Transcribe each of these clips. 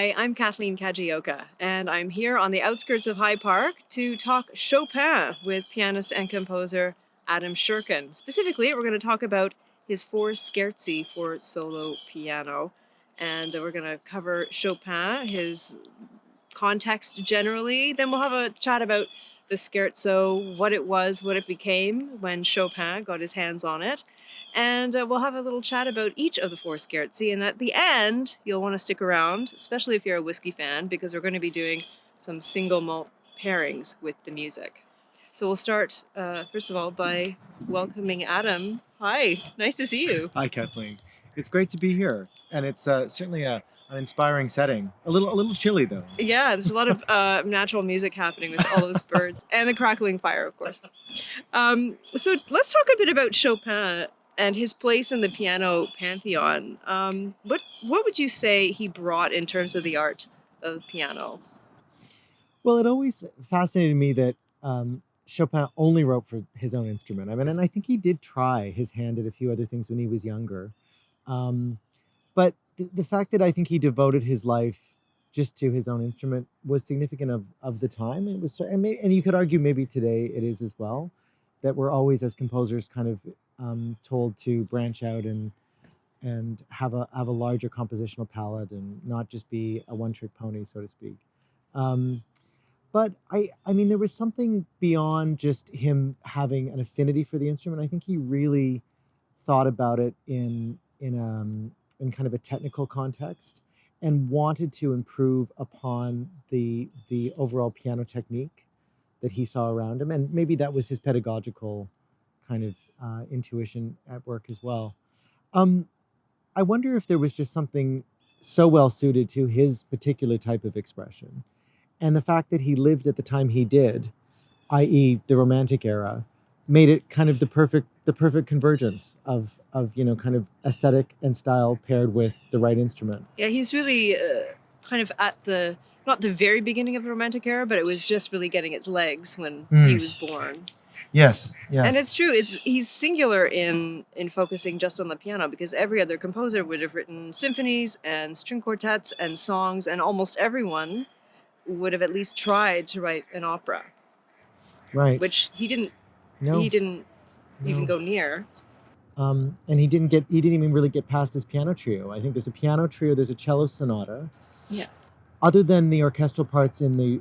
Hi, I'm Kathleen Kajioka, and I'm here on the outskirts of High Park to talk Chopin with pianist and composer Adam Sherkin. Specifically, we're going to talk about his 4 Scherzi for solo piano, and we're going to cover Chopin, his context generally. Then we'll have a chat about the Scherzo, what it was, what it became when Chopin got his hands on it. And we'll have a little chat about each of the 4 Scherzi. And at the end, you'll want to stick around, especially if you're a whiskey fan, because we're going to be doing some single malt pairings with the music. So we'll start, first of all, by welcoming Adam. Hi, nice to see you. Hi, Kathleen. It's great to be here, and it's certainly an inspiring setting. A little chilly though. Yeah, there's a lot of natural music happening with all those birds and the crackling fire, of course. So let's talk a bit about Chopin and his place in the piano pantheon. What would you say he brought in terms of the art of piano? Well, it always fascinated me that Chopin only wrote for his own instrument. I mean, and I think he did try his hand at a few other things when he was younger. But the fact that I think he devoted his life just to his own instrument was significant of the time. It was, and you could argue maybe today it is as well, that we're always as composers kind of told to branch out and have a larger compositional palette and not just be a one-trick pony, so to speak. But I mean, there was something beyond just him having an affinity for the instrument. I think he really thought about it in kind of a technical context and wanted to improve upon the overall piano technique that he saw around him. And maybe that was his pedagogical kind of intuition at work as well. I wonder if there was just something so well suited to his particular type of expression. And the fact that he lived at the time he did, i.e. the Romantic era, made it kind of the perfect convergence of kind of aesthetic and style paired with the right instrument. Yeah, he's really kind of at the, not the very beginning of the Romantic era, but it was just really getting its legs when he was born. Yes. And it's true. He's singular in focusing just on the piano, because every other composer would have written symphonies and string quartets and songs, and almost everyone would have at least tried to write an opera. Right. Which he didn't. No. He didn't even go near. And he didn't even really get past his piano trio. I think there's a piano trio. There's a cello sonata. Yeah. Other than the orchestral parts in the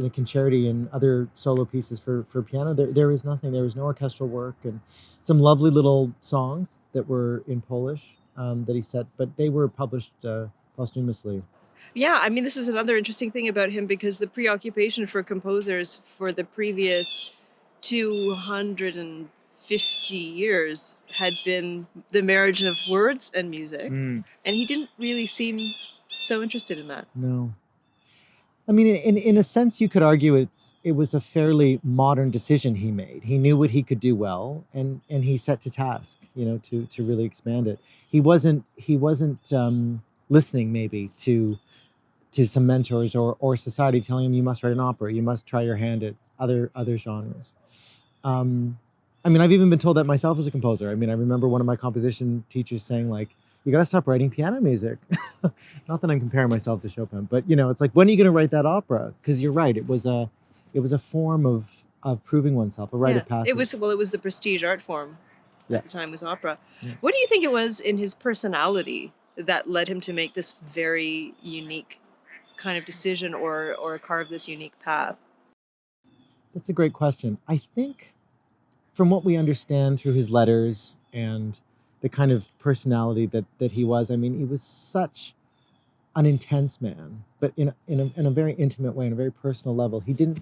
concerti and other solo pieces for piano, there is nothing. There was no orchestral work, and some lovely little songs that were in Polish that he set, but they were published posthumously. Yeah, I mean, this is another interesting thing about him, because the preoccupation for composers for the previous 250 years had been the marriage of words and music, and he didn't really seem so interested in that. No. I mean, in a sense, you could argue it was a fairly modern decision he made. He knew what he could do well, and he set to task, to really expand it. He wasn't listening maybe to some mentors or society telling him you must write an opera, you must try your hand at other genres. I mean, I've even been told that myself as a composer. I mean, I remember one of my composition teachers saying, like, you got to stop writing piano music. Not that I'm comparing myself to Chopin, but it's like, when are you going to write that opera? Because you're right, it was a form of proving oneself, a rite of passage. It was the prestige art form at the time, was opera. Yeah. What do you think it was in his personality that led him to make this very unique kind of decision or carve this unique path? That's a great question. I think from what we understand through his letters and the kind of personality that he was, I mean, he was such an intense man, but in a very intimate way, in a very personal level. He didn't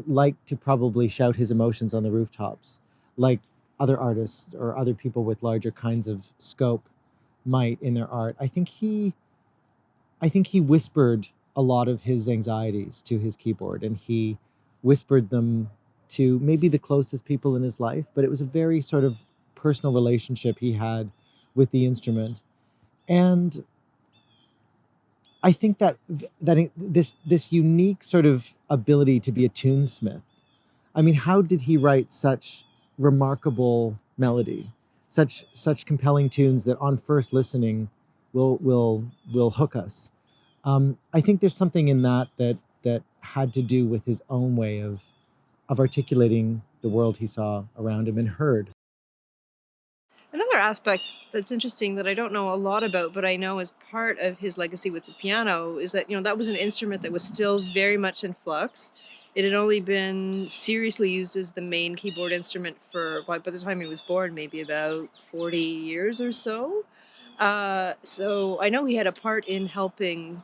like to probably shout his emotions on the rooftops like other artists or other people with larger kinds of scope might in their art. I think he whispered a lot of his anxieties to his keyboard, and he whispered them to maybe the closest people in his life, but it was a very sort of personal relationship he had with the instrument. And I think that this unique sort of ability to be a tunesmith. I mean, how did he write such remarkable melody, such compelling tunes that on first listening will hook us? I think there's something in that had to do with his own way of articulating the world he saw around him and heard. Another aspect that's interesting that I don't know a lot about, but I know is part of his legacy with the piano, is that, that was an instrument that was still very much in flux. It had only been seriously used as the main keyboard instrument for, by the time he was born, maybe about 40 years or so. So I know he had a part in helping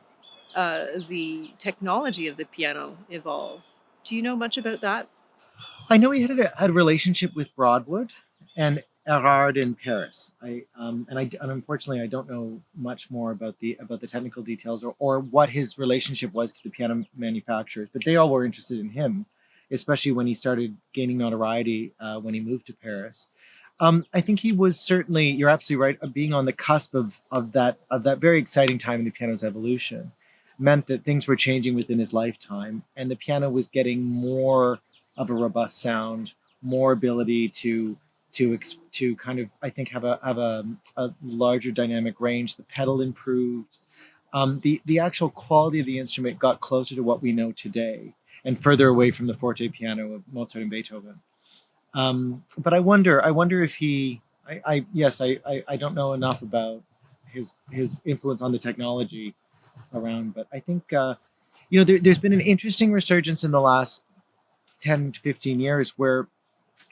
the technology of the piano evolve. Do you know much about that? I know he had a relationship with Broadwood and Erard in Paris. And unfortunately I don't know much more about the technical details or what his relationship was to the piano manufacturers, but they all were interested in him, especially when he started gaining notoriety when he moved to Paris. I think he was certainly, you're absolutely right, being on the cusp of that very exciting time in the piano's evolution meant that things were changing within his lifetime, and the piano was getting more of a robust sound, more ability to kind of, I think, have a larger dynamic range. The pedal improved. The actual quality of the instrument got closer to what we know today and further away from the forte piano of Mozart and Beethoven. But I wonder if he, I don't know enough about his influence on the technology around, but I think there's been an interesting resurgence in the last 10 to 15 years where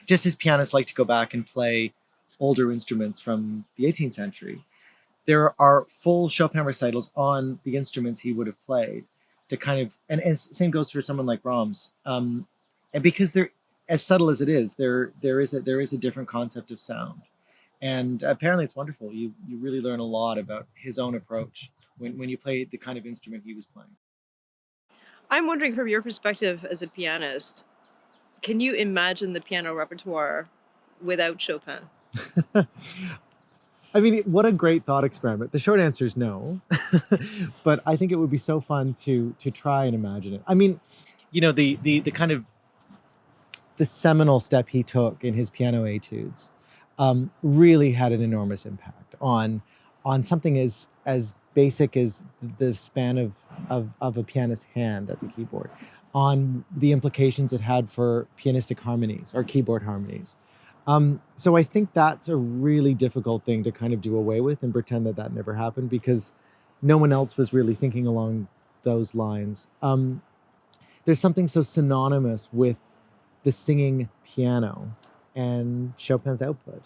just as pianists like to go back and play older instruments from the 18th century, there are full Chopin recitals on the instruments he would have played to kind of, and same goes for someone like Brahms. And because they're as subtle as it is, there is a different concept of sound, and apparently it's wonderful. You really learn a lot about his own approach when you play the kind of instrument he was playing. I'm wondering, from your perspective as a pianist, can you imagine the piano repertoire without Chopin? I mean, what a great thought experiment. The short answer is no, but I think it would be so fun to try and imagine it. I mean, the kind of the seminal step he took in his piano etudes really had an enormous impact on something as basic as the span of a pianist's hand at the keyboard, on the implications it had for pianistic harmonies or keyboard harmonies. So I think that's a really difficult thing to kind of do away with and pretend that never happened, because no one else was really thinking along those lines. There's something so synonymous with the singing piano and Chopin's output.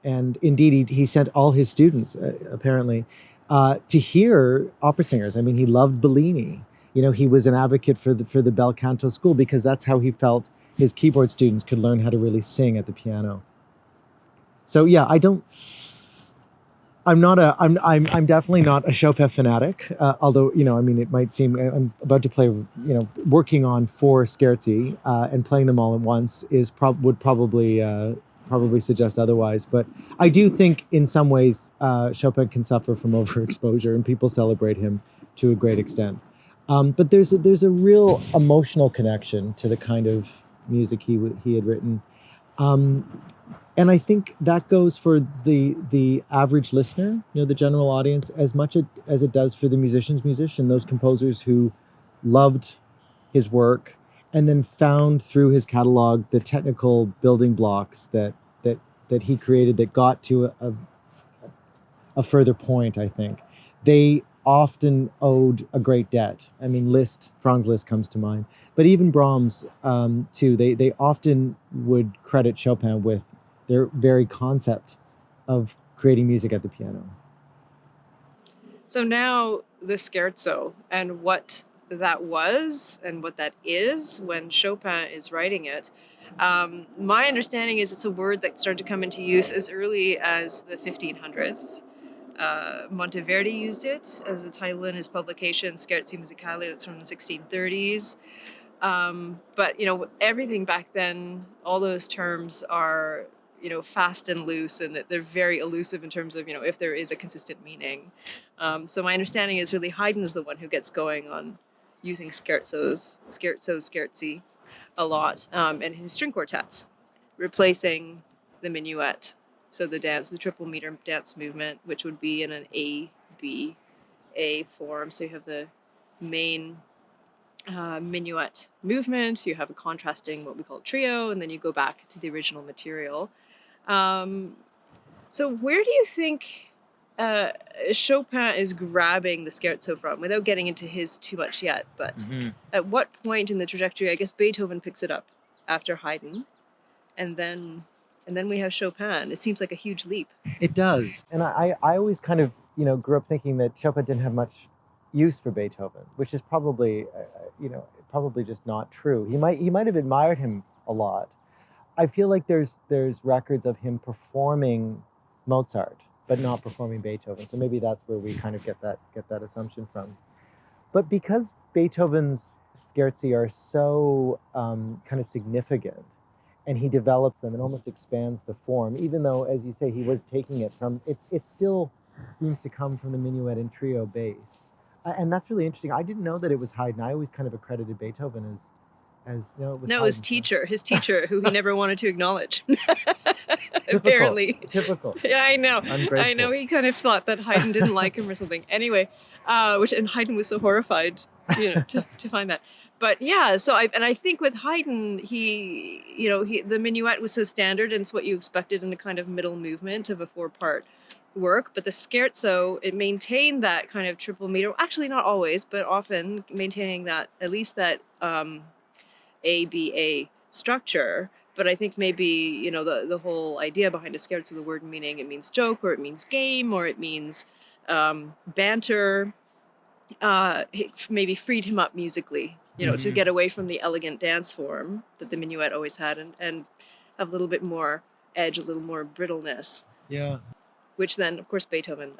And indeed, he sent all his students, apparently, to hear opera singers. I mean, he loved Bellini. He was an advocate for the bel canto school because that's how he felt his keyboard students could learn how to really sing at the piano. So yeah, I'm definitely not a Chopin fanatic. Although I mean, it might seem I'm about to play. Working on 4 Scherzi and playing them all at once would probably suggest otherwise. But I do think in some ways Chopin can suffer from overexposure, and people celebrate him to a great extent. But there's a real emotional connection to the kind of music he had written. Um, and I think that goes for the average listener, the general audience, as much as it does for the musician's musician, those composers who loved his work and then found through his catalog the technical building blocks that he created that got to a further point. I think they often owed a great debt. I mean, Franz Liszt comes to mind, but even Brahms too. They often would credit Chopin with their very concept of creating music at the piano. So now the scherzo and what that was and what that is when Chopin is writing it. My understanding is it's a word that started to come into use as early as the 1500s. Monteverdi used it as a title in his publication Scherzi Musicali, that's from the 1630s. But everything back then, all those terms are fast and loose, and they're very elusive in terms of if there is a consistent meaning. So my understanding is really Haydn's the one who gets going on using scherzi a lot, and his string quartets, replacing the minuet. So the triple meter dance movement, which would be in an A, B, A form. So you have the main minuet movement, you have a contrasting what we call trio, and then you go back to the original material. So where do you think Chopin is grabbing the scherzo from, without getting into his too much yet? But at what point in the trajectory, I guess Beethoven picks it up after Haydn, and then we have Chopin. It seems like a huge leap. It does. And I always kind of, grew up thinking that Chopin didn't have much use for Beethoven, which is probably, probably just not true. He might have admired him a lot. I feel like there's records of him performing Mozart, but not performing Beethoven. So maybe that's where we kind of get that assumption from. But because Beethoven's scherzi are so kind of significant, and he develops them and almost expands the form, even though, as you say, he was taking it from, it still seems to come from the minuet and trio base. And that's really interesting. I didn't know that it was Haydn. I always kind of accredited Beethoven as it was No, Haydn. his teacher, who he never wanted to acknowledge. Typical, Apparently. Typical. Yeah, I know. Ungrateful. I know he kind of thought that Haydn didn't like him or something. Anyway, and Haydn was so horrified, to find that. But yeah, so I think with Haydn, the minuet was so standard, and it's what you expected in a kind of middle movement of a 4-part work. But the scherzo, it maintained that kind of triple meter. Actually, not always, but often maintaining that, at least that ABA structure. But I think maybe, the whole idea behind a scherzo, the word meaning, it means joke, or it means game, or it means banter, maybe freed him up musically, to get away from the elegant dance form that the minuet always had, and have a little bit more edge, a little more brittleness. Yeah. Which then, of course, Beethoven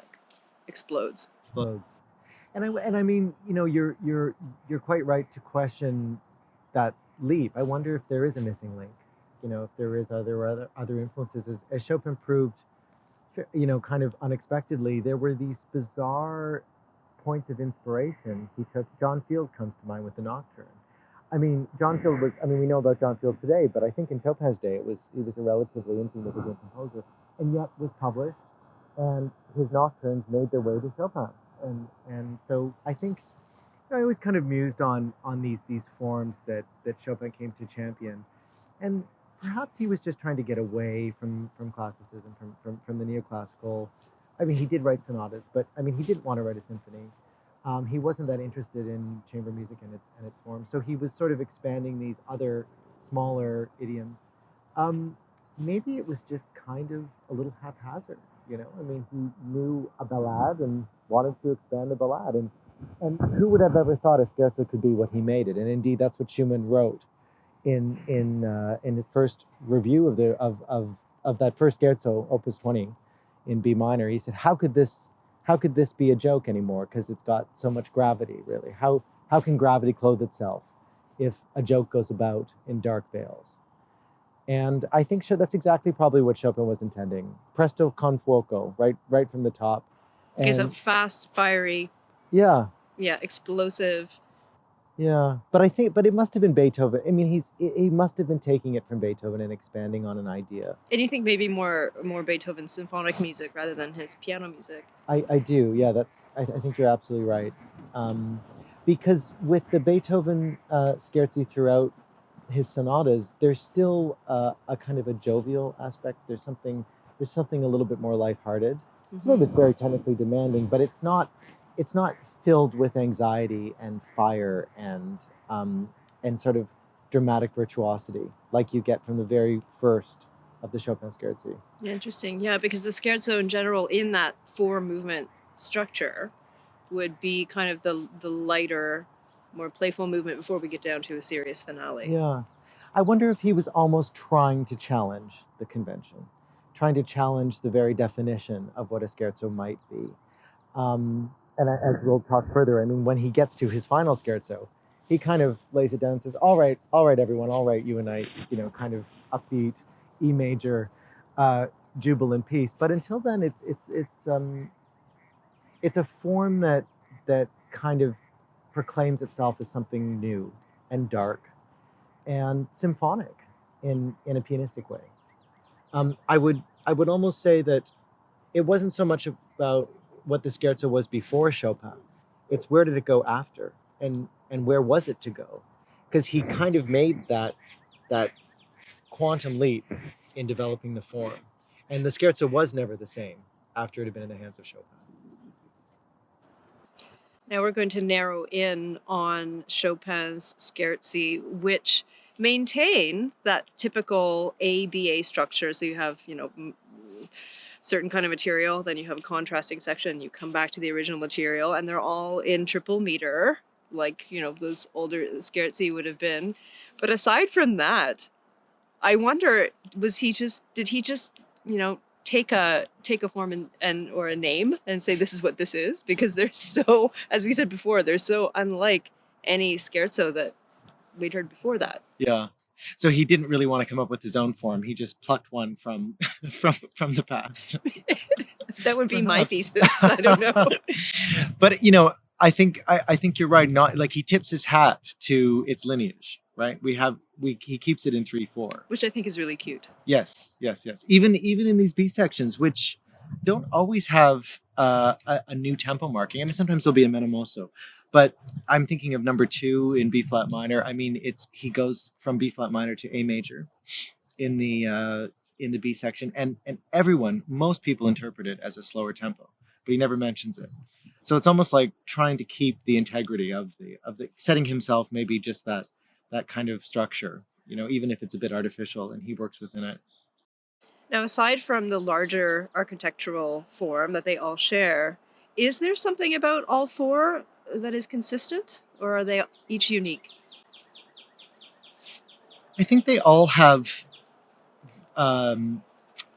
explodes. And I mean, you're quite right to question that leap. I wonder if there is a missing link. If there is other influences, as Chopin proved, kind of unexpectedly, there were these bizarre points of inspiration. He took John Field comes to mind with the Nocturne. I mean, John Field was. I mean, we know about John Field today, but I think in Chopin's day, he was a relatively insignificant composer, and yet was published, and his Nocturnes made their way to Chopin, and so I think. I always kind of mused on these forms that Chopin came to champion, and perhaps he was just trying to get away from classicism, from the neoclassical. I mean, he did write sonatas, but I mean, he didn't want to write a symphony. He wasn't that interested in chamber music and its form, so he was sort of expanding these other smaller idioms. Maybe it was just kind of a little haphazard, I mean, he knew a ballad and wanted to expand the ballad, and who would have ever thought a scherzo could be what he made it? And indeed, that's what Schumann wrote in his first review of that first scherzo, Opus 20, in B minor. He said, "How could this be a joke anymore? Because it's got so much gravity. Really, how can gravity clothe itself if a joke goes about in dark veils?" And I think that's exactly probably what Chopin was intending. Presto con fuoco, right from the top. Okay, so fast, fiery. Yeah. Yeah, explosive. Yeah, but it must have been Beethoven. I mean, he must have been taking it from Beethoven and expanding on an idea. And you think maybe more Beethoven symphonic music rather than his piano music? I do. Yeah, I think you're absolutely right. Because with the Beethoven scherzi throughout his sonatas, there's still a kind of a jovial aspect. There's something a little bit more lighthearted. Some of it's very technically demanding, but it's not filled with anxiety and fire and sort of dramatic virtuosity like you get from the very first of the Chopin scherzi. Interesting. Yeah, because the scherzo in general in that 4-movement structure would be kind of the lighter, more playful movement before we get down to a serious finale. Yeah. I wonder if he was almost trying to challenge the convention, trying to challenge the very definition of what a scherzo might be. And as we'll talk further, I mean, when he gets to his final scherzo, he kind of lays it down and says, all right, everyone, all right, you and I, kind of upbeat, E major, jubilant piece. But until then, it's a form that kind of proclaims itself as something new and dark and symphonic in a pianistic way. I would almost say that it wasn't so much about what the scherzo was before Chopin. It's where did it go after, and where was it to go? Because he kind of made that quantum leap in developing the form, and the scherzo was never the same after it had been in the hands of Chopin. Now we're going to narrow in on Chopin's Scherzi, which maintain that typical ABA structure. So you have, certain kind of material, then you have a contrasting section, you come back to the original material, and they're all in triple meter, like, those older Scherzi would have been. But aside from that, I wonder, did he just, take a form and or a name and say this is what this is? Because they're so, as we said before, they're so unlike any scherzo that we'd heard before that. Yeah. So he didn't really want to come up with his own form. He just plucked one from from the past. That would be my thesis. I don't know. But I think you're right. Not like he tips his hat to its lineage, right? He keeps it in 3/4, which I think is really cute. Yes. Even in these B sections, which don't always have a new tempo marking. I mean, sometimes there'll be a menemoso, but I'm thinking of number 2 in B flat minor. I mean, he goes from B flat minor to A major in the B section, and most people interpret it as a slower tempo, but he never mentions it. So it's almost like trying to keep the integrity of the setting himself maybe just that kind of structure, even if it's a bit artificial, and he works within it. Now, aside from the larger architectural form that they all share, is there something about all 4 that is consistent, or are they each unique? I think they all have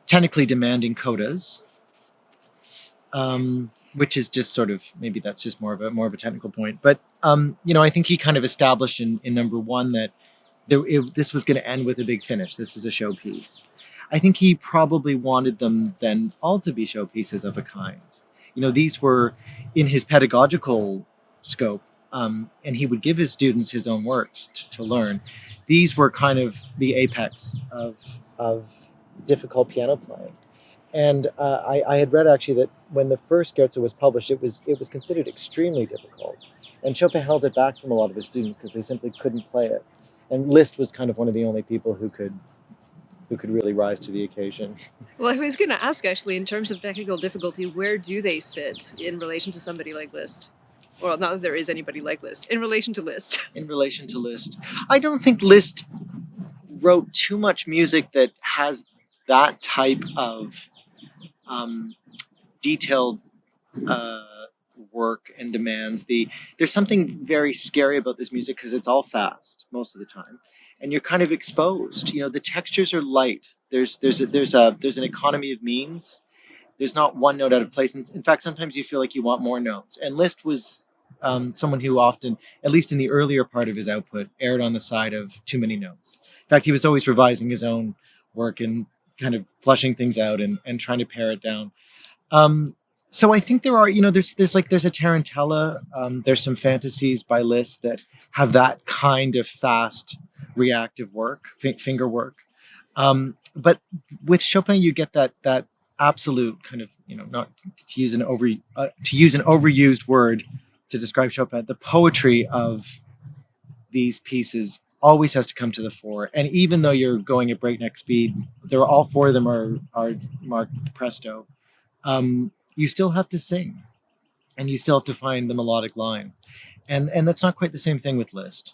technically demanding codas, which is just sort of, maybe that's just more of a technical point. But I think he kind of established in number 1 that this was going to end with a big finish. This is a showpiece. I think he probably wanted them then all to be showpieces of a kind. These were in his pedagogical scope, and he would give his students his own works to learn. These were kind of the apex of difficult piano playing. And I had read actually that when the first scherzo was published, it was considered extremely difficult, and Chopin held it back from a lot of his students because they simply couldn't play it. And Liszt was kind of one of the only people who could really rise to the occasion. Well, I was going to ask, actually, in terms of technical difficulty, where do they sit in relation to somebody like Liszt? Well, not that there is anybody like Liszt. In relation to Liszt. In relation to Liszt. I don't think Liszt wrote too much music that has that type of detailed work and demands. There's something very scary about this music because it's all fast most of the time, and you're kind of exposed. The textures are light. There's an economy of means. There's not one note out of place. In fact, sometimes you feel like you want more notes. And Liszt was someone who often, at least in the earlier part of his output, erred on the side of too many notes. In fact, he was always revising his own work and kind of flushing things out and trying to pare it down. So I think there are, there's a Tarantella, there's some fantasies by Liszt that have that kind of fast, reactive work, finger work. But with Chopin, you get that absolute kind of, not to use an overused word to describe Chopin, the poetry of these pieces always has to come to the fore. And even though you're going at breakneck speed, all 4 of them are marked presto. You still have to sing, and you still have to find the melodic line, and that's not quite the same thing with Liszt.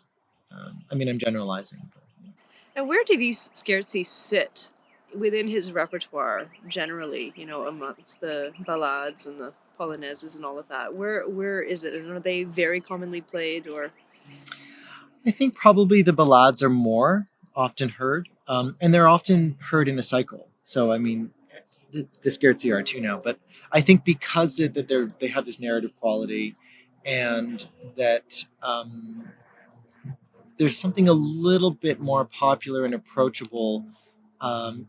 I mean, I'm generalizing. But, And where do these Scherzi sit within his repertoire generally? Amongst the ballades and the polonaises and all of that. Where is it? And are they very commonly played, or? I think probably the ballades are more often heard, and they're often heard in a cycle. So I mean, the Scherzi are too now, but I think because they have this narrative quality, and that there's something a little bit more popular and approachable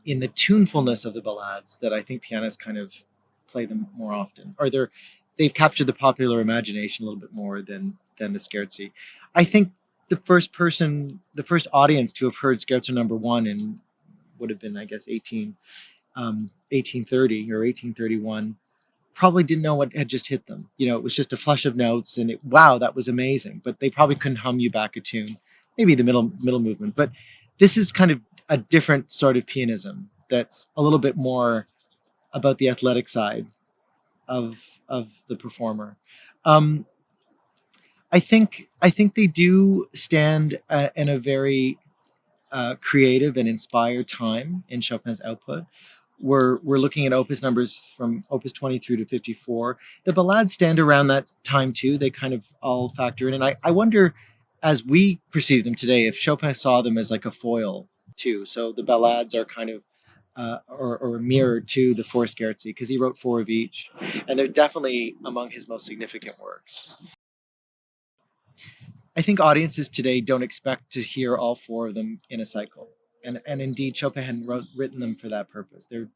in the tunefulness of the ballades that I think pianists kind of play them more often, or they've captured the popular imagination a little bit more than the Scherzi. I think the first audience to have heard Scherzo No.1 in would have been, I guess, 1830 or 1831, probably didn't know what had just hit them. It was just a flush of notes, and wow, that was amazing. But they probably couldn't hum you back a tune, maybe the middle movement. But this is kind of a different sort of pianism that's a little bit more about the athletic side of the performer. Um, I think they do stand in a very creative and inspired time in Chopin's output. We're looking at opus numbers from opus 20 through to 54. The ballades stand around that time too. They kind of all factor in. And I wonder, as we perceive them today, if Chopin saw them as like a foil too. So the ballades are kind of or mirrored to the four scherzi, because he wrote four of each. And they're definitely among his most significant works. I think audiences today don't expect to hear all four of them in a cycle. And indeed, Chopin hadn't written them for that purpose. They're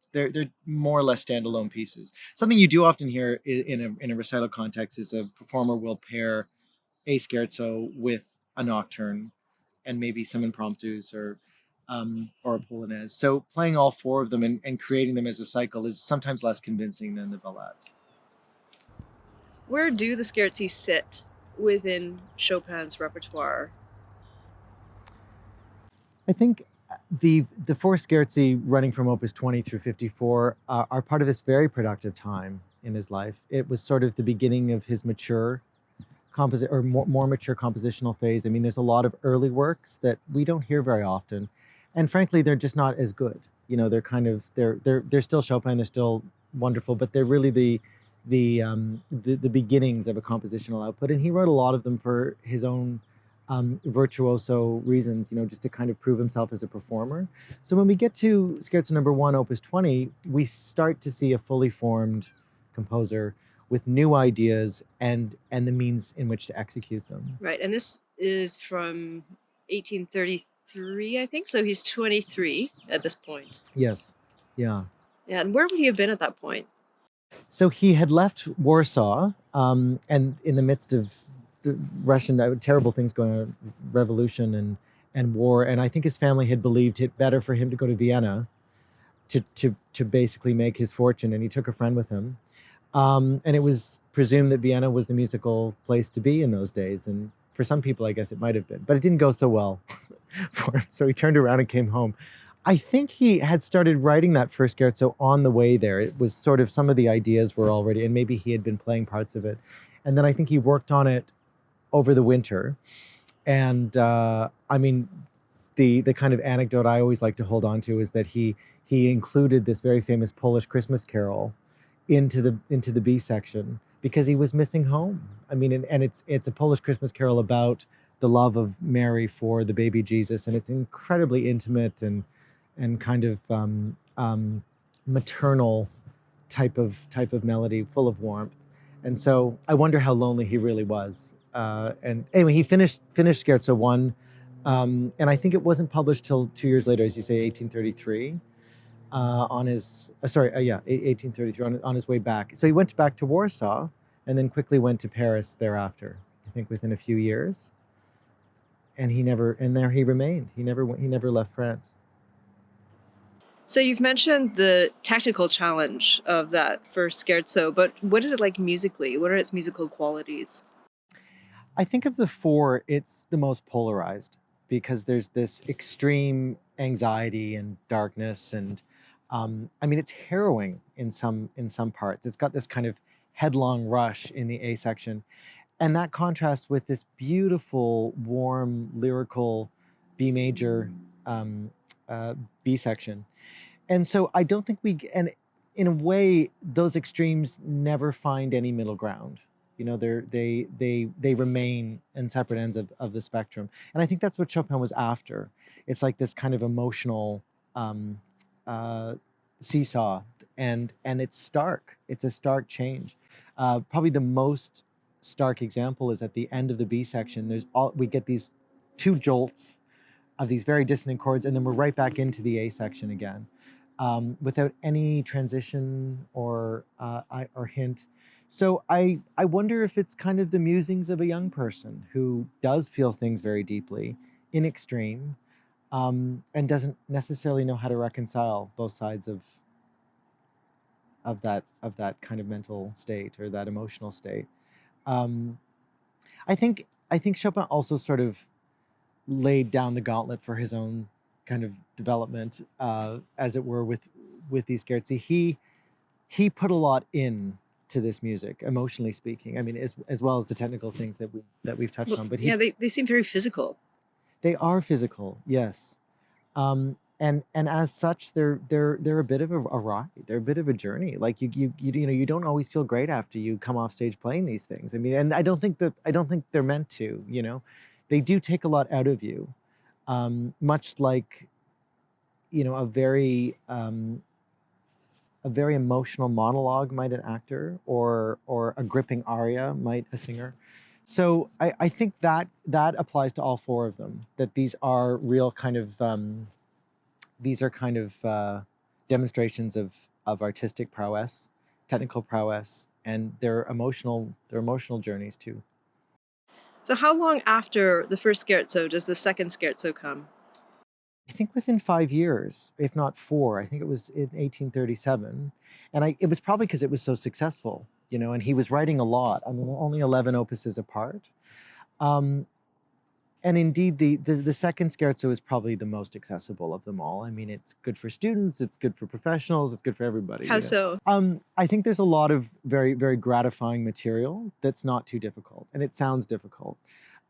more or less standalone pieces. Something you do often hear in a recital context is a performer will pair a scherzo with a nocturne and maybe some impromptus or a polonaise. So playing all four of them and creating them as a cycle is sometimes less convincing than the ballades. Where do the Scherzi sit within Chopin's repertoire? I think the four scherzi running from opus 20 through 54 are part of this very productive time in his life. It was sort of the beginning of his mature or more mature compositional phase. I mean, there's a lot of early works that we don't hear very often, and frankly, they're just not as good. They're kind of they're still Chopin, they're still wonderful, but they're really the beginnings of a compositional output. And he wrote a lot of them for his own virtuoso reasons, just to kind of prove himself as a performer. So when we get to Scherzo No.1, opus 20, we start to see a fully formed composer with new ideas and the means in which to execute them. Right, and this is from 1833, I think. So he's 23 at this point. Yes, yeah. Yeah, and where would he have been at that point? So he had left Warsaw, and in the midst of the Russian terrible things going on, revolution and war, and I think his family had believed it better for him to go to Vienna to basically make his fortune, and he took a friend with him. And it was presumed that Vienna was the musical place to be in those days, and for some people, I guess it might have been, but it didn't go so well for him. So he turned around and came home. I think he had started writing that first scherzo on the way there. It was sort of some of the ideas were already, and maybe he had been playing parts of it. And then I think he worked on it over the winter. And I mean, the kind of anecdote I always like to hold on to is that he included this very famous Polish Christmas carol into the B section because he was missing home. I mean, and it's a Polish Christmas carol about the love of Mary for the baby Jesus, and it's incredibly intimate and kind of maternal type of melody, full of warmth. And so I wonder how lonely he really was. And anyway, he finished Scherzo 1, and I think it wasn't published till 2 years later, as you say, 1833. On his 1833 on his way back. So he went back to Warsaw, and then quickly went to Paris thereafter. I think within a few years, and there he remained. He never left France. So you've mentioned the technical challenge of that first scherzo, but what is it like musically? What are its musical qualities? I think of the four, it's the most polarized because there's this extreme anxiety and darkness, and I mean, it's harrowing in some parts. It's got this kind of headlong rush in the A section, and that contrasts with this beautiful, warm, lyrical B major B section. And so I don't think and in a way, those extremes never find any middle ground. They remain in separate ends of the spectrum. And I think that's what Chopin was after. It's like this kind of emotional seesaw, and it's stark. It's a stark change. Probably the most stark example is at the end of the B section. We get these two jolts of these very dissonant chords, and then we're right back into the A section again, without any transition or hint. So I wonder if it's kind of the musings of a young person who does feel things very deeply, in extreme, and doesn't necessarily know how to reconcile both sides of that kind of mental state or that emotional state. Um, I think Chopin also sort of laid down the gauntlet for his own kind of development, as it were, with these Scherzi. He put a lot in to this music, emotionally speaking. I mean, as well as the technical things that we've touched Well, on. But yeah, they seem very physical. they are physical, yes. And as such, they're a bit of a ride. They're a bit of a journey. Like you don't always feel great after you come off stage playing these things. I mean, and I don't think they're meant to. They do take a lot out of you, much like a very emotional monologue might an actor, or a gripping aria might a singer. So I think that applies to all four of them. That these are kind of demonstrations of artistic prowess, technical prowess, and their emotional journeys too. So how long after the first scherzo does the second scherzo come? I think within 5 years, if not four. I think it was in 1837, and it was probably because it was so successful, and he was writing a lot. I mean, only 11 opuses apart. Um, and indeed, the second scherzo is probably the most accessible of them all. I mean, it's good for students, it's good for professionals, it's good for everybody. How so? I think there's a lot of very, very gratifying material that's not too difficult, and it sounds difficult.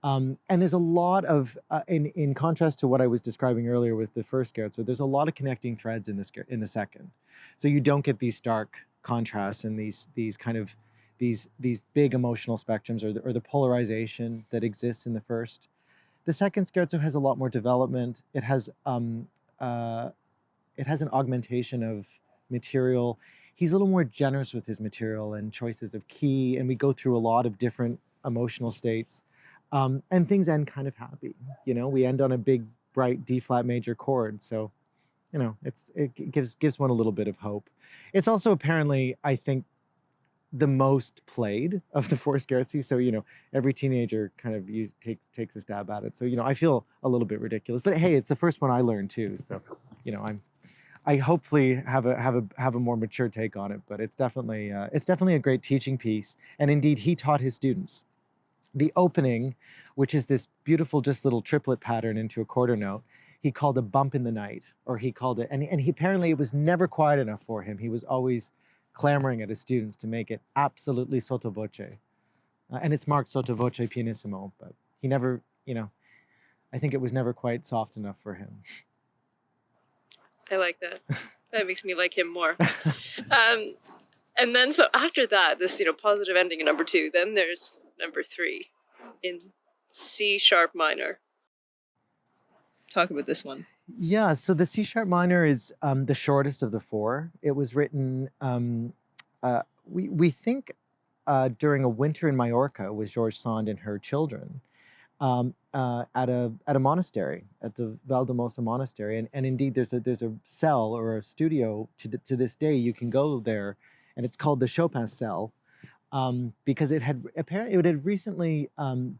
And there's a lot of, in contrast to what I was describing earlier with the first scherzo, there's a lot of connecting threads in the second. So you don't get these stark contrasts and these kind of these big emotional spectrums, or the polarization that exists in the first. The second scherzo has a lot more development. Uh, it has an augmentation of material. He's a little more generous with his material and choices of key, and we go through a lot of different emotional states, and things end kind of happy. We end on a big, bright D flat major chord, so it gives one a little bit of hope. It's also apparently, I think, the most played of the four Scherzi. So, every teenager kind of takes a stab at it. So, I feel a little bit ridiculous, but hey, it's the first one I learned too. So, I hopefully have a more mature take on it, but it's definitely a great teaching piece. And indeed, he taught his students. The opening, which is this beautiful, just little triplet pattern into a quarter note, he called a bump in the night, or he called it, and he apparently, it was never quiet enough for him. He was always clamoring at his students to make it absolutely sotto voce. And it's marked sotto voce pianissimo, but he never, I think it was never quite soft enough for him. I like that. That makes me like him more. And then, so after that, this, positive ending in number 2, then there's number 3 in C sharp minor. Talk about this one. Yeah, so the C sharp minor is the shortest of the four. It was written, we think, during a winter in Mallorca with George Sand and her children, at a monastery, at the Valdemosa Monastery, and indeed there's a cell or a studio to this day. You can go there, and it's called the Chopin cell, because it had recently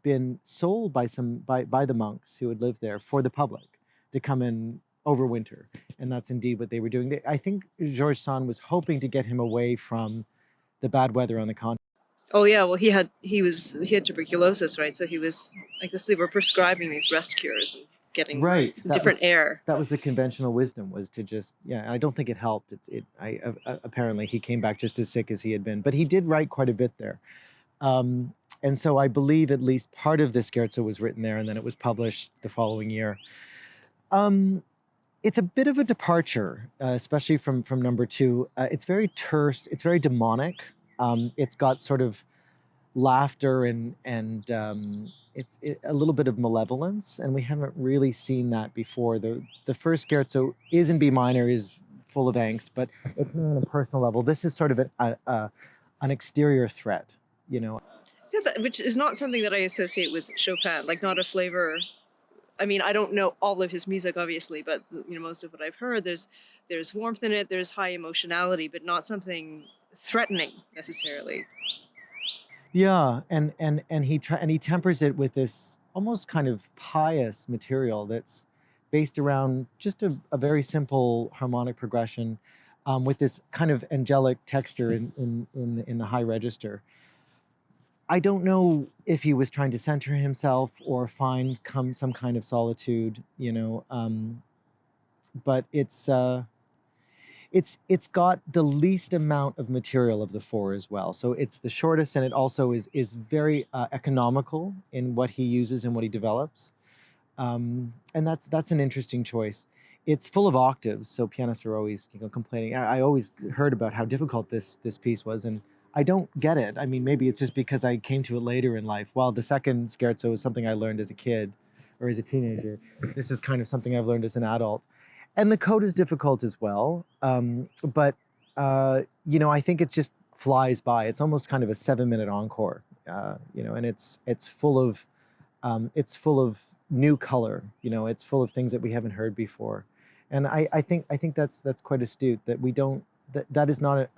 been sold by the monks who had lived there for the public to come in overwinter, and that's indeed what they were doing. I think George Sand was hoping to get him away from the bad weather on the continent. Oh yeah, well he had tuberculosis, right? So he was, I guess they were prescribing these rest cures and getting different air. That was the conventional wisdom, was to just, yeah. I don't think it helped. Apparently he came back just as sick as he had been, but he did write quite a bit there. And so I believe at least part of the scherzo was written there, and then it was published the following year. It's a bit of a departure, especially from number 2. It's very terse. It's very demonic. It's got sort of laughter and it's a little bit of malevolence, and we haven't really seen that before. The first scherzo is in B minor, is full of angst, but it's on a personal level. This is sort of an exterior threat, Yeah, which is not something that I associate with Chopin, like not a flavor. I mean, I don't know all of his music, obviously, but most of what I've heard, there's warmth in it, there's high emotionality, but not something threatening necessarily. Yeah, and he tempers it with this almost kind of pious material that's based around just a very simple harmonic progression. with this kind of angelic texture in the high register. I don't know if he was trying to center himself or find some kind of solitude, but it's got the least amount of material of the four as well. So it's the shortest, and it also is very economical in what he uses and what he develops. And that's an interesting choice. It's full of octaves, so pianists are always complaining. I always heard about how difficult this piece was, and I don't get it. I mean, maybe it's just because I came to it later in life. While the second scherzo is something I learned as a kid or as a teenager, this is kind of something I've learned as an adult. And the code is difficult as well, but I think it just flies by. It's almost kind of a 7-minute encore, and it's full of new color. It's full of things that we haven't heard before, and I think that's quite astute. That we don't that is not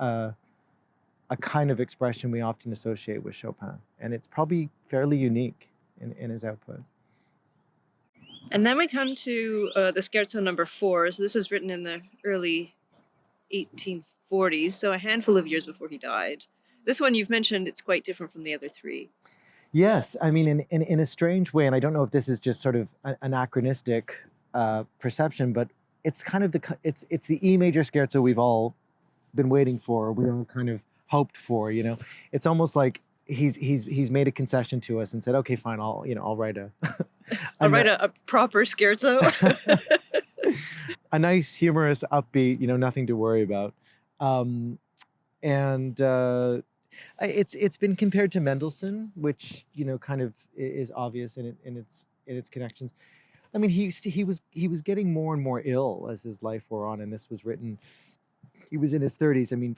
a kind of expression we often associate with Chopin, and it's probably fairly unique in his output. And then we come to the Scherzo No.4. So this is written in the early 1840s, so a handful of years before he died. This one you've mentioned, it's quite different from the other three. Yes, I mean, in a strange way, and I don't know if this is just sort of anachronistic perception, but it's kind of it's the E major scherzo we've all been waiting for. We all kind of hoped for. It's almost like he's made a concession to us and said, okay, fine, I'll write a I'll write a proper scherzo. A nice, humorous, upbeat, nothing to worry about. It's been compared to Mendelssohn, which kind of is obvious in its connections. I mean, he was getting more and more ill as his life wore on, and this was written. He was in his 30s. I mean,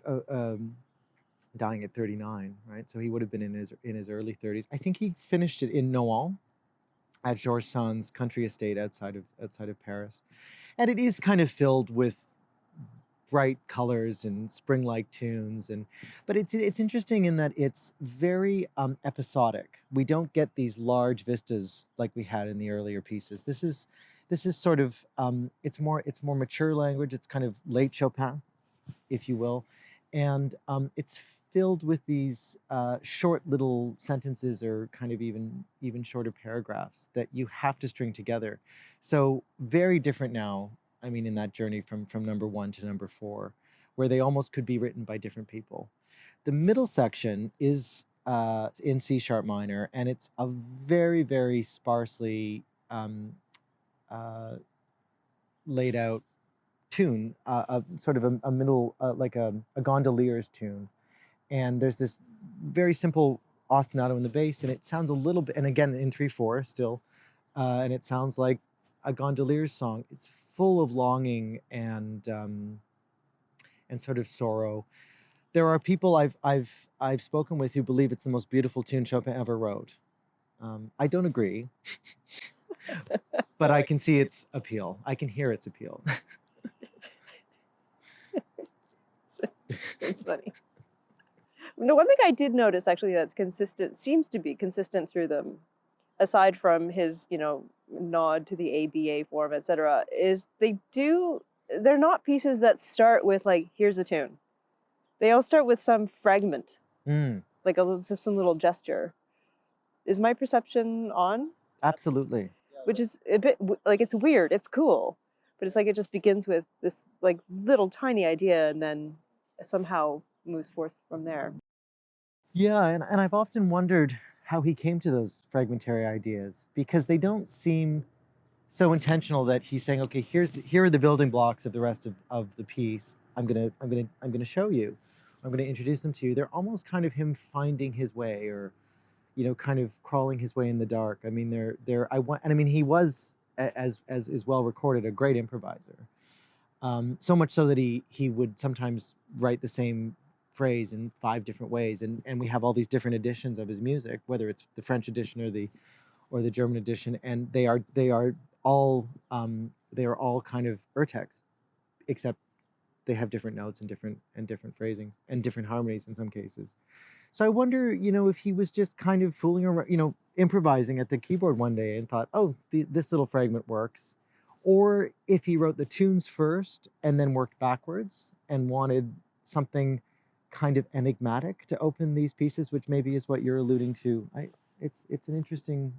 dying at 39, right? So he would have been in his early 30s. I think he finished it in Nohant at Georges Sand's country estate outside of Paris, and it is kind of filled with bright colors and spring-like tunes, but it's interesting in that it's very episodic. We don't get these large vistas like we had in the earlier pieces. This is sort of it's more mature language. It's kind of late Chopin, if you will, and it's filled with these short little sentences or kind of even shorter paragraphs that you have to string together. So very different now. I mean, in that journey from No.1 to No.4, where they almost could be written by different people. The middle section is in C sharp minor, and it's a very, very sparsely laid out tune, sort of a middle, like a gondolier's tune. And there's this very simple ostinato in the bass, and it sounds a little bit, and again in 3/4 still, and it sounds like a gondolier's song. It's full of longing and sort of sorrow. There are people I've spoken with who believe it's the most beautiful tune Chopin ever wrote. I don't agree, but I can see its appeal. I can hear its appeal. It's funny. The one thing I did notice actually that's consistent, seems to be consistent through them, aside from his, nod to the ABA form, etc., is they're not pieces that start with like, here's a tune. They all start with some fragment, like just some little gesture. Is my perception on? Absolutely. Which is a bit like, it's weird, it's cool, but it's like it just begins with this like little tiny idea and then somehow moves forth from there. Yeah, and I've often wondered how he came to those fragmentary ideas, because they don't seem so intentional that he's saying, okay, here are the building blocks of the rest of the piece. I'm gonna show you. I'm gonna introduce them to you. They're almost kind of him finding his way, or kind of crawling his way in the dark. I mean, he was, as is well recorded, a great improviser. So much so that he would sometimes write the same phrase in 5 different ways, and we have all these different editions of his music, whether it's the French edition or the German edition, and they are all kind of urtext, except they have different notes and different phrasing and different harmonies in some cases. So I wonder, if he was just kind of fooling around, improvising at the keyboard one day and thought, oh, this little fragment works, or if he wrote the tunes first and then worked backwards, and wanted something kind of enigmatic to open these pieces, which maybe is what you're alluding to. It's an interesting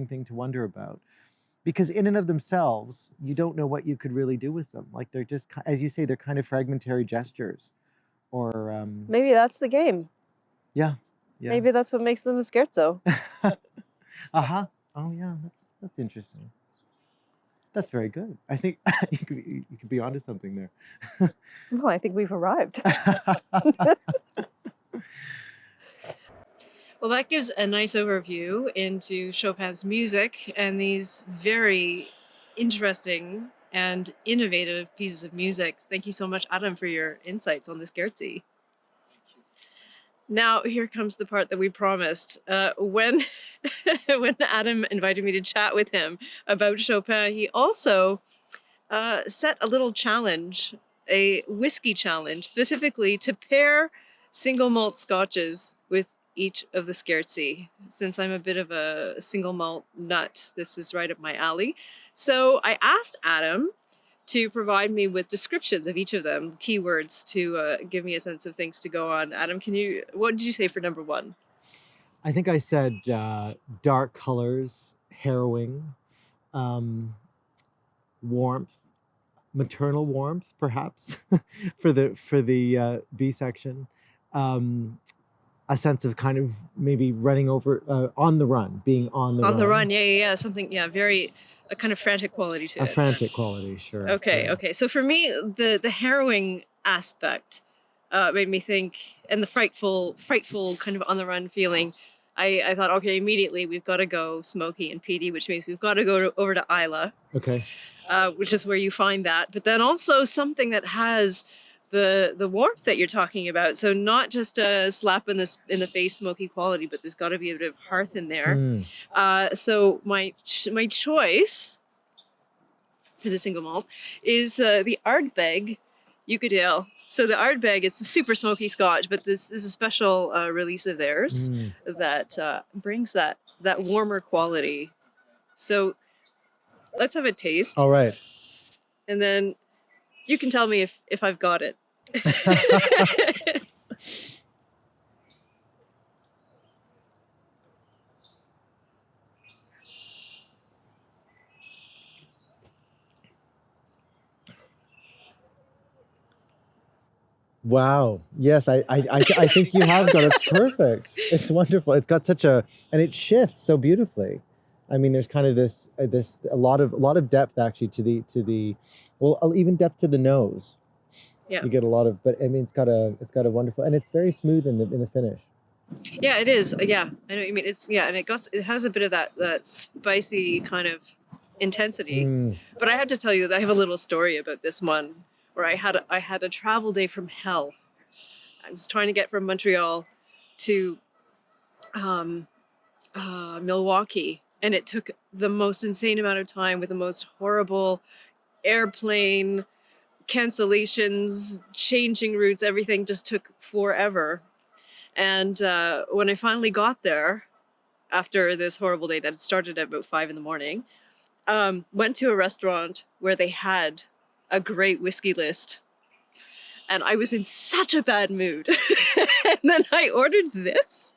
thing to wonder about, because in and of themselves, you don't know what you could really do with them. Like they're just, as you say, they're kind of fragmentary gestures, or Maybe that's the game. yeah. Maybe that's what makes them a scherzo. Uh-huh. Oh yeah, that's interesting. That's very good. I think you could be onto something there. Well, I think we've arrived. Well, that gives a nice overview into Chopin's music and these very interesting and innovative pieces of music. Thank you so much, Adam, for your insights on the Scherzi. Now, here comes the part that we promised. When Adam invited me to chat with him about Chopin, he also set a little challenge, a whiskey challenge, specifically to pair single malt scotches with each of the Scherzi. Since I'm a bit of a single malt nut, this is right up my alley. So I asked Adam to provide me with descriptions of each of them, keywords to give me a sense of things to go on. Adam, what did you say for number one? I think I said dark colors, harrowing, warmth, maternal warmth, perhaps, for the B section. A sense of kind of maybe running over, on the run, being on the run. On the run, yeah. Something, very, a kind of frantic quality to it. A frantic quality, sure. Okay, yeah. Okay. So for me, the harrowing aspect made me think, and the frightful kind of on the run feeling. I thought, okay, immediately we've got to go smoky and peaty, which means we've got to go over to Islay. Okay. Which is where you find that. But then also something that has the warmth that you're talking about. So not just a slap in the face smoky quality, but there's got to be a bit of hearth in there. So my choice for the single malt is the ARDBERG Uigeadail. So the ARDBERG, it's a super smoky Scotch, but this is a special release of theirs that brings that warmer quality. So let's have a taste. All right. And then you can tell me if I've got it. Wow. Yes, I think you have got it perfect. It's wonderful. It's got such and it shifts so beautifully. I mean, there's kind of this a lot of depth actually to the well, even depth to the nose. Yeah. You get a lot of, but I mean, it's got a wonderful, and it's very smooth in the finish. Yeah, it is. Yeah, I know what you mean. And it has a bit of that spicy kind of intensity. But I have to tell you that I have a little story about this one where I had a travel day from hell. I was trying to get from Montreal to Milwaukee, and it took the most insane amount of time with the most horrible airplane cancellations, changing routes. Everything just took forever. And when I finally got there, after this horrible day that had started at about 5 a.m, went to a restaurant where they had a great whiskey list. And I was in such a bad mood. And then I ordered this.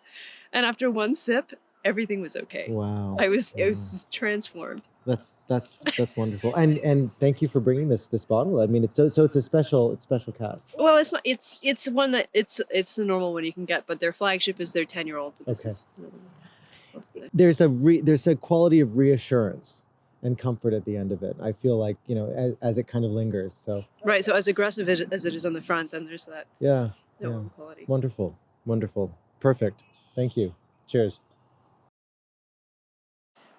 And after one sip, everything was okay. Wow. I was just transformed. That's wonderful. And thank you for bringing this bottle. I mean, it's a special cask. Well, it's not. It's one that it's the normal one you can get, but their flagship is their 10-year-old. Okay. There's a quality of reassurance and comfort at the end of it. I feel like, as it kind of lingers. So right. So as aggressive as it is on the front, then there's that. Yeah. Quality. Wonderful. Perfect. Thank you. Cheers.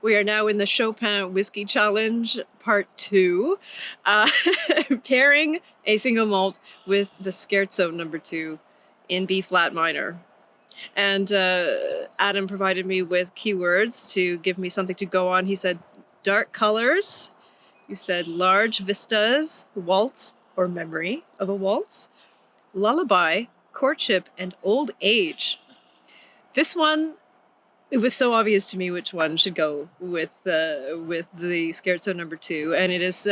We are now in the Chopin Whiskey Challenge Part 2, pairing a single malt with the Scherzo No.2 in B flat minor. And Adam provided me with keywords to give me something to go on. He said dark colors. He said large vistas, waltz or memory of a waltz, lullaby, courtship, and old age. This one it was so obvious to me which one should go with the Scherzo No.2, and it is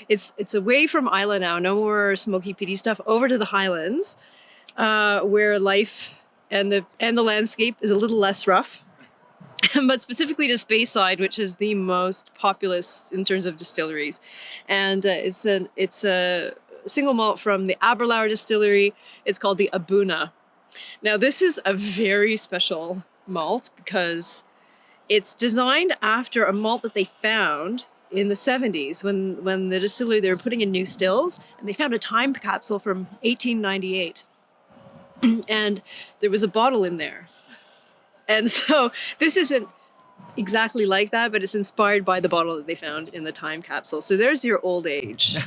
it's away from Isla now. No more smoky peaty stuff. Over to the Highlands, where life and the landscape is a little less rough. But specifically to Speyside, which is the most populous in terms of distilleries, and it's a single malt from the ABERLOUR distillery. It's called the Abuna. Now this is a very special malt because it's designed after a malt that they found in the 70s when the distillery, they were putting in new stills, and they found a time capsule from 1898, and there was a bottle in there. And so this isn't exactly like that, but it's inspired by the bottle that they found in the time capsule. So there's your old age.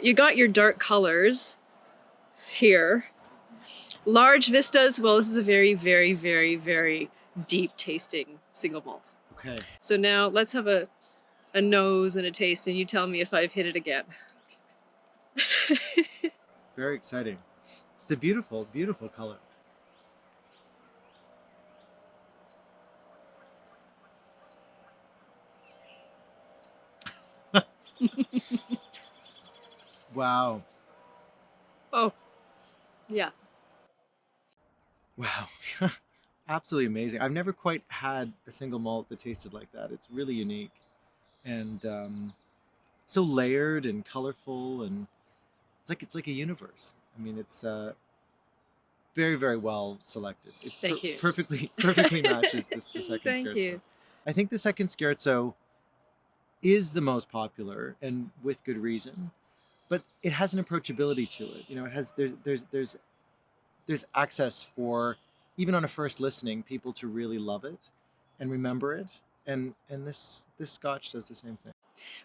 You got your dark colors here. Large vistas. Well, this is a very, very, very, very deep tasting single malt. Okay. So now let's have a nose and a taste, and you tell me if I've hit it again. Very exciting. It's a beautiful, beautiful color. Wow. Oh, yeah. Wow. Absolutely amazing. I've never quite had a single malt that tasted like that. It's really unique and so layered and colorful, and it's like a universe. I mean, it's very, very well selected. It Thank you. perfectly matches the second Thank scherzo. you. I think the second scherzo is the most popular, and with good reason. But it has an approachability to it. You know, it has there's access for, even on a first listening, people to really love it and remember it. And this Scotch does the same thing.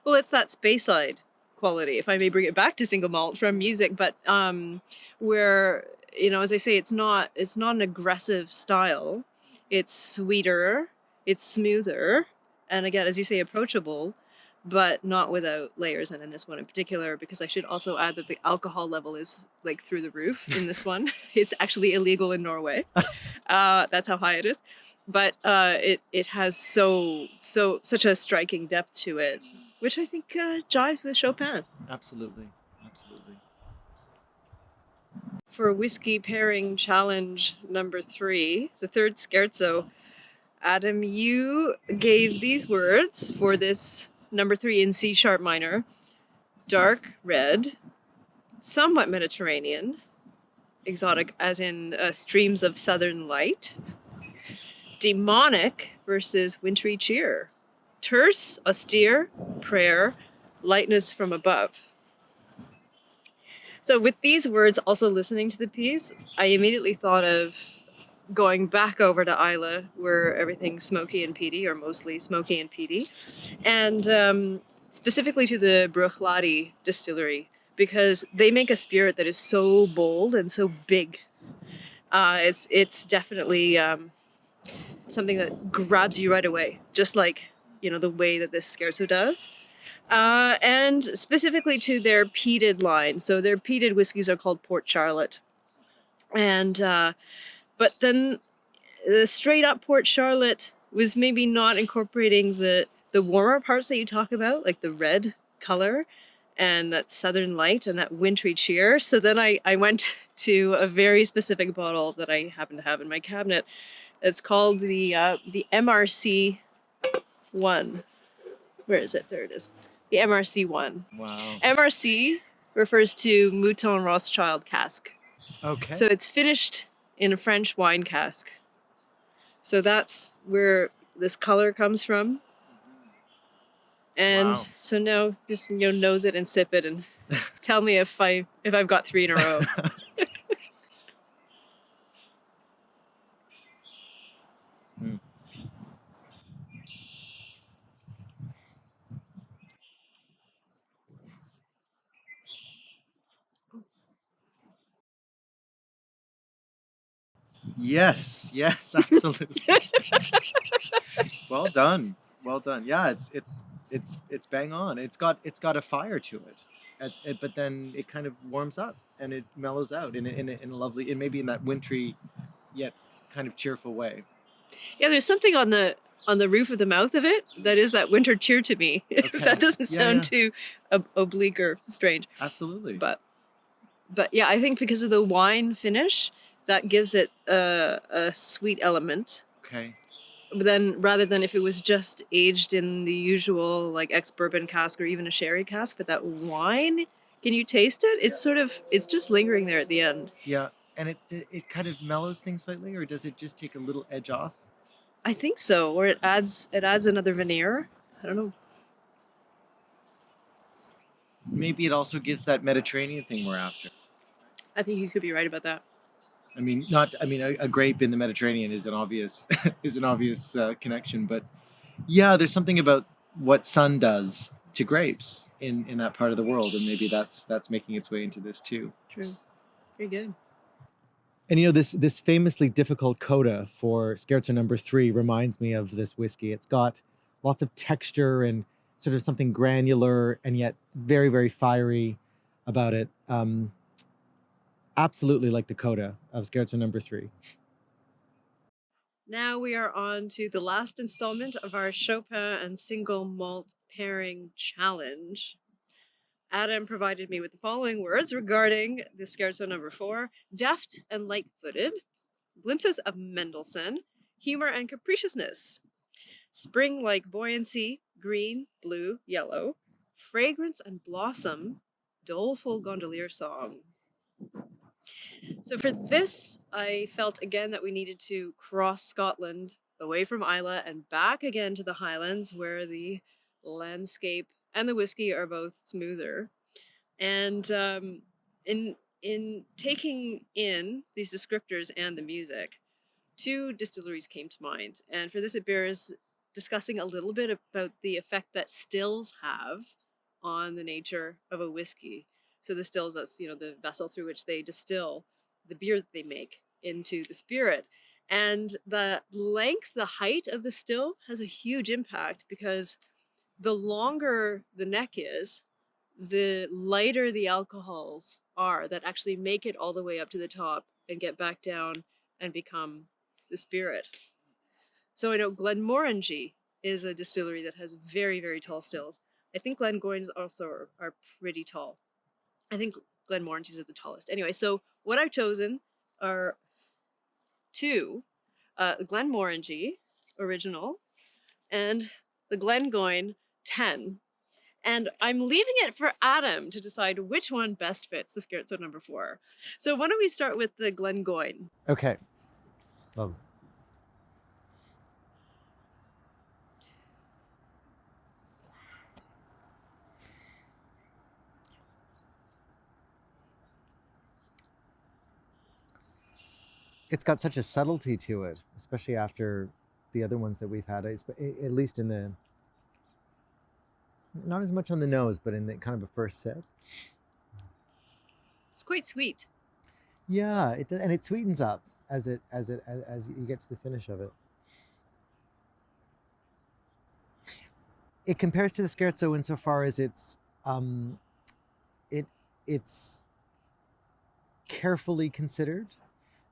Well, it's that Speyside quality, if I may bring it back to single malt from music, but where, you know, as I say, it's not an aggressive style. It's sweeter, it's smoother, and again, as you say, approachable, but not without layers. And in this one in particular, because I should also add that the alcohol level is like through the roof in this one. It's actually illegal in Norway. That's how high it is. But it has such a striking depth to it, which I think jives with Chopin. Absolutely, absolutely. For whiskey pairing challenge number 3, the third scherzo, Adam, you gave these words for this number 3 in C sharp minor: dark red, somewhat Mediterranean, exotic as in streams of southern light, demonic versus wintry cheer, terse, austere, prayer, lightness from above. So with these words, also listening to the piece, I immediately thought of going back over to Isla, where everything's smoky and peaty, or mostly smoky and peaty, and specifically to the Bruichladdich distillery, because they make a spirit that is so bold and so big. It's definitely something that grabs you right away, just like, you know, the way that this scherzo does. And specifically to their peated line. So their peated whiskeys are called Port Charlotte. And but then the straight up Port Charlotte was maybe not incorporating the warmer parts that you talk about, like the red color and that southern light and that wintry cheer. So then I went to a very specific bottle that I happen to have in my cabinet. It's called the MRC 1. Where is it? There it is. The MRC 1. Wow. MRC refers to Mouton Rothschild cask. Okay. So it's finished in a French wine cask. So that's where this color comes from. And Wow. so now just, you know, nose it and sip it and tell me if I've got 3 in a row. Yes, absolutely. Well done. Yeah, it's bang on. It's got a fire to it, but then it kind of warms up and it mellows out in a lovely, and maybe in that wintry yet kind of cheerful way. Yeah, there's something on the roof of the mouth of it that is that winter cheer to me. Okay. That doesn't Yeah, sound yeah. too oblique or strange. Absolutely. But yeah, I think because of the wine finish, that gives it a sweet element. Okay. But then, rather than if it was just aged in the usual like ex-bourbon cask or even a sherry cask, but that wine, can you taste it? It's just lingering there at the end. Yeah, and it kind of mellows things slightly, or does it just take a little edge off? I think so, or it adds another veneer. I don't know. Maybe it also gives that Mediterranean thing we're after. I think you could be right about that. I mean, not. I mean, a grape in the Mediterranean is an obvious connection, but yeah, there's something about what sun does to grapes in that part of the world, and maybe that's making its way into this too. True. Very good. And you know, this famously difficult coda for Scherzo No.3 reminds me of this whiskey. It's got lots of texture and sort of something granular and yet very, very fiery about it. Absolutely like the coda of Scherzo No.3. Now we are on to the last installment of our Chopin and single malt pairing challenge. Adam provided me with the following words regarding the Scherzo No.4: deft and light-footed, glimpses of Mendelssohn, humor and capriciousness, spring-like buoyancy, green, blue, yellow, fragrance and blossom, doleful gondolier song. So for this, I felt again that we needed to cross Scotland away from Islay and back again to the Highlands, where the landscape and the whiskey are both smoother. And in taking in these descriptors and the music, two distilleries came to mind. And for this, it bears discussing a little bit about the effect that stills have on the nature of a whiskey. So the stills, that's, you know, the vessel through which they distill the beer that they make into the spirit. And the length, the height of the still has a huge impact, because the longer the neck is, the lighter the alcohols are that actually make it all the way up to the top and get back down and become the spirit. So I know Glenmorangie is a distillery that has very, very tall stills. I think Glengoyne's also are pretty tall. I think Glenmorangie's at the tallest. Anyway, so what I've chosen are two, the Glenmorangie original and the Glengoyne 10. And I'm leaving it for Adam to decide which one best fits the Scherzo No.4. So why don't we start with the Glengoyne? Okay. Love. It's got such a subtlety to it, especially after the other ones that we've had. It's, at least in the, not as much on the nose, but in the kind of a first set. It's quite sweet. Yeah, it does, and it sweetens up as you get to the finish of it. It compares to the Scherzo insofar as it's carefully considered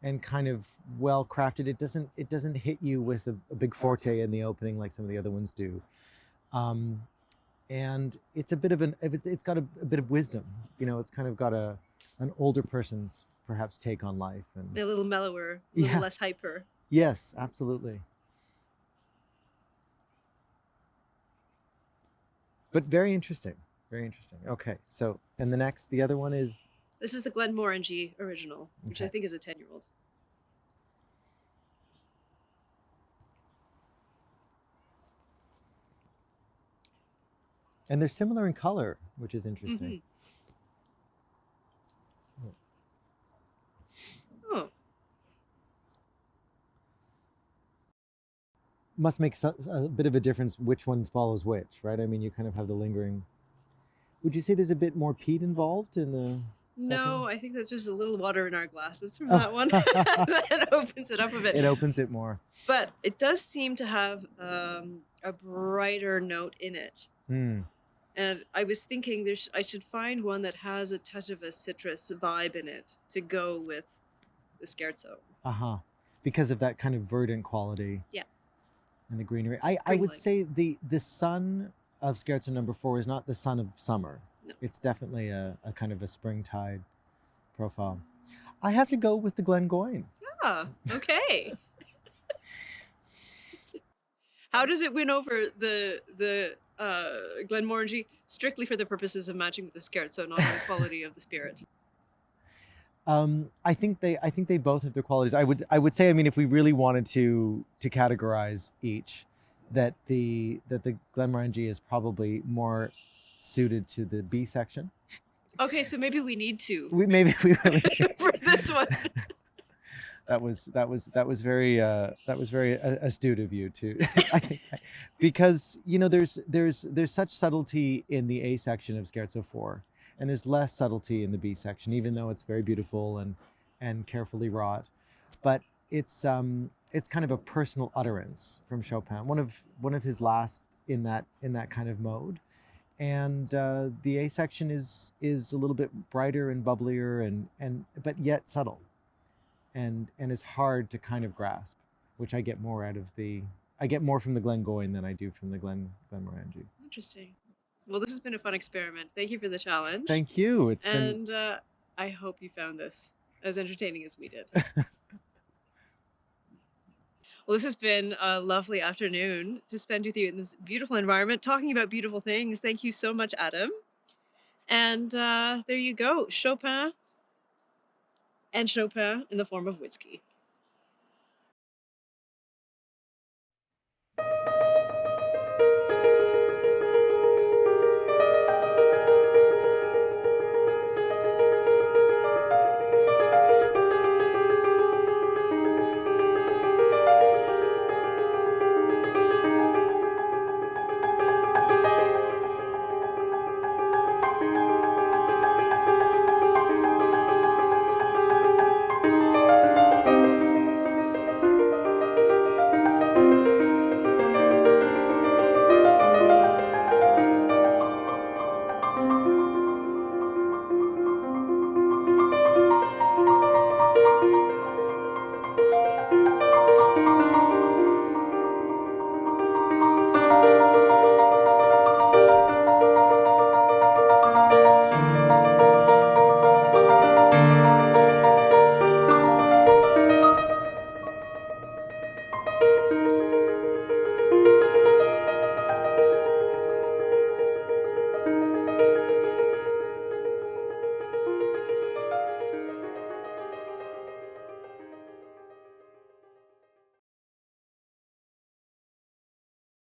and kind of well crafted. It doesn't hit you with a big forte in the opening like some of the other ones do. And it's a bit of it's got a bit of wisdom. You know, it's kind of got an older person's perhaps take on life, and A little mellower, a little less hyper. Yes, absolutely. But very interesting. Very interesting. Okay, so and the other one is This is the Glenmorangie original, which I Okay. think is a 10-year-old. and they're similar in color, which is interesting. Oh, Must make a bit of a difference which one follows which, right? I mean, you kind of have the lingering. Would you say there's a bit more peat involved in the no, I think that's just a little water in our glasses from Oh. that one. That opens it up a bit. It opens it more. But it does seem to have a brighter note in it. Hmm. And I was thinking I should find one that has a touch of a citrus vibe in it to go with the Scherzo. Uh-huh. because of that kind of verdant quality. Yeah. And the greenery. I would say the sun of Scherzo No.4 is not the sun of summer. No. It's definitely a kind of a springtide profile. I have to go with the Glengoyne. Ah, okay. How does it win over the Glenmorangie strictly for the purposes of matching with the Scherzo, not on the quality of the spirit? I think they both have their qualities. I would say, I mean, if we really wanted to categorize each, that the Glenmorangie is probably more suited to the B section. Okay, so maybe we need to. Maybe we really do. For this one. That was very astute of you to, I think, because you know there's such subtlety in the A section of Scherzo 4, and there's less subtlety in the B section, even though it's very beautiful and carefully wrought. But it's kind of a personal utterance from Chopin, one of his last in that kind of mode. And the A section is a little bit brighter and bubblier and but yet subtle. And is hard to kind of grasp, which I get more from the Glengoyne than I do from the Glenmorangie. Interesting. Well, this has been a fun experiment. Thank you for the challenge. Thank you. And I hope you found this as entertaining as we did. Well, this has been a lovely afternoon to spend with you in this beautiful environment, talking about beautiful things. Thank you so much, Adam. And there you go, Chopin and Chopin in the form of whiskey.